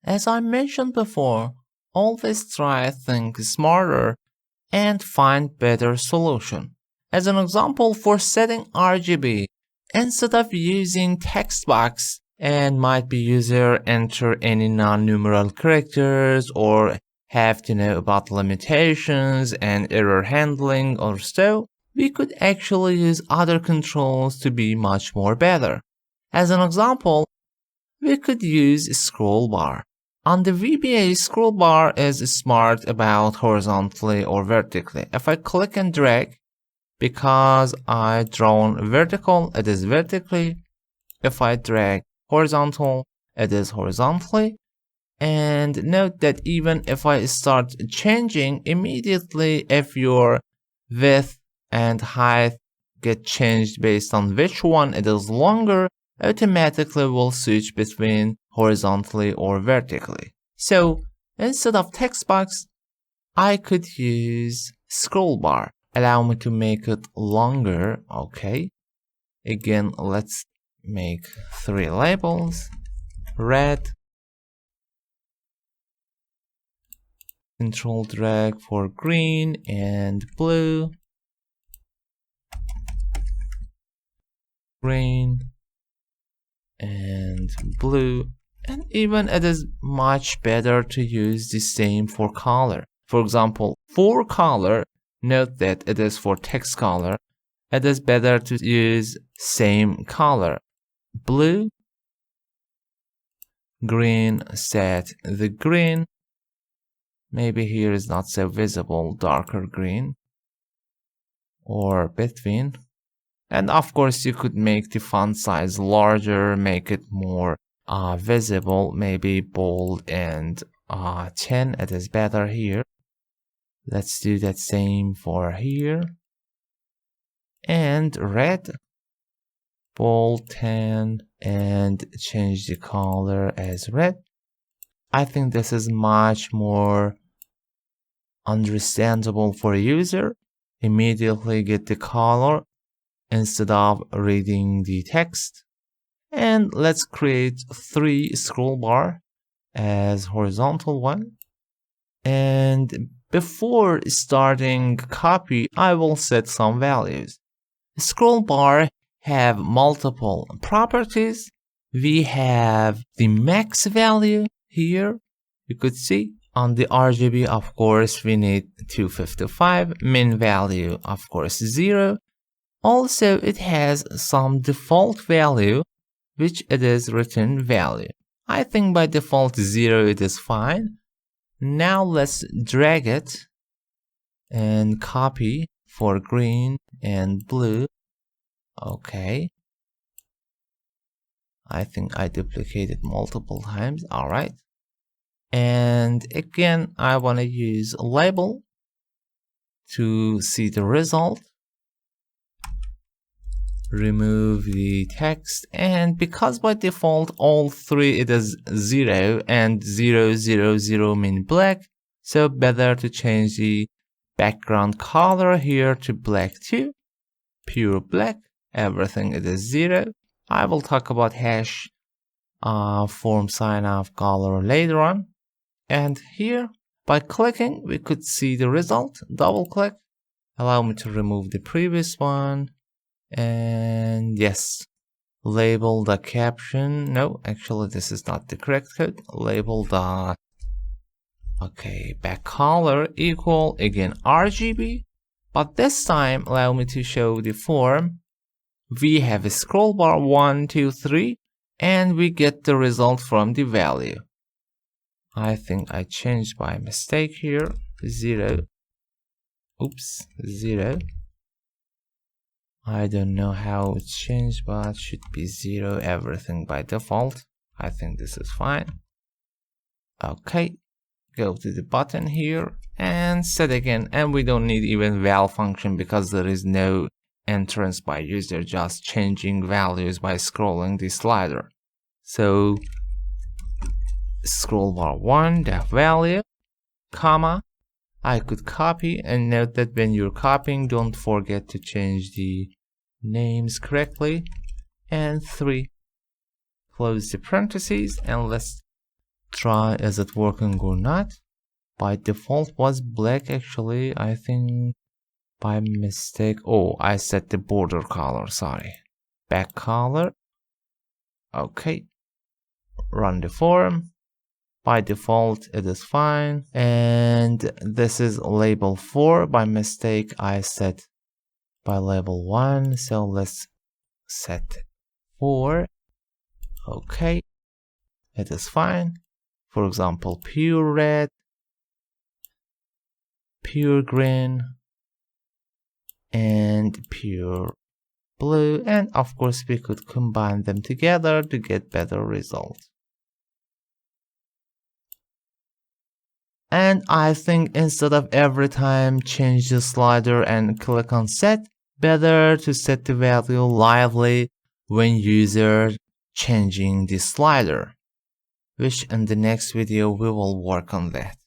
As I mentioned before, always try to think smarter and find better solution. As an example, for setting RGB, instead of using text box and might be user enter any non-numeral characters or have to know about limitations and error handling or so, we could actually use other controls to be much more better. As an example, we could use scroll bar. On the VBA, scroll bar is smart about horizontally or vertically. If I click and drag, because I drawn vertical, it is vertically. If I drag horizontal, it is horizontally. And note that even if I start changing immediately, if your width and height get changed based on which one it is longer, automatically will switch between horizontally or vertically. So instead of text box, I could use scroll bar. Allow me to make it longer. Okay. Again, let's make 3 labels. Red. Control drag for green and blue. Green and blue. And even it is much better to use the same for color. For example, for color, note that it is for text color. It is better to use same color. Blue, green, set the green. Maybe here is not so visible, darker green or between. And of course you could make the font size larger, make it more visible, maybe bold and 10, it is better here. Let's do that same for here. And red, bold 10, and change the color as red. I think this is much more understandable for a user. Immediately get the color instead of reading the text. And let's create 3 scroll bar as horizontal one. And before starting copy, I will set some values. Scroll bar have multiple properties. We have the max value here. You could see on the RGB, of course, we need 255. Min value, of course, 0. Also, it has some default value, which it is return value. I think by default 0 it is fine. Now let's drag it and copy for green and blue. Okay. I think I duplicated multiple times. Alright. And again, I want to use a label to see the result. Remove the text, and because by default all 3 it is 0 and 0 0 0 mean black, so better to change the background color here to black too, pure black. Everything it is 0. I will talk about hash form sign of color later on. And here by clicking we could see the result. Double click, allow me to remove the previous one. And yes, label the caption. No, actually this is not the correct code. Label the back color equal again RGB, but this time allow me to show the form. We have a scroll bar 1 2 3 and we get the result from the value. I think I changed by mistake here. 0. Oops, 0. I don't know how it changed, but it should be 0 everything by default. I think this is fine. Okay, go to the button here and set again, and we don't need even val function because there is no entrance by user, just changing values by scrolling the slider. So scroll bar 1 the value, comma, I could copy, and note that when you're copying don't forget to change the names correctly. And 3, close the parentheses, and let's try is it working or not. By default was black actually, I think by mistake. Oh, I set the border color, sorry. Back color. Okay. Run the form. By default it is fine. And this is label 4. By mistake I set by label 1. So let's set 4. Okay. It is fine. For example, pure red, pure green, and pure blue. And of course we could combine them together to get better results. And I think instead of every time change the slider and click on set, better to set the value lively when user changing the slider, which in the next video we will work on that.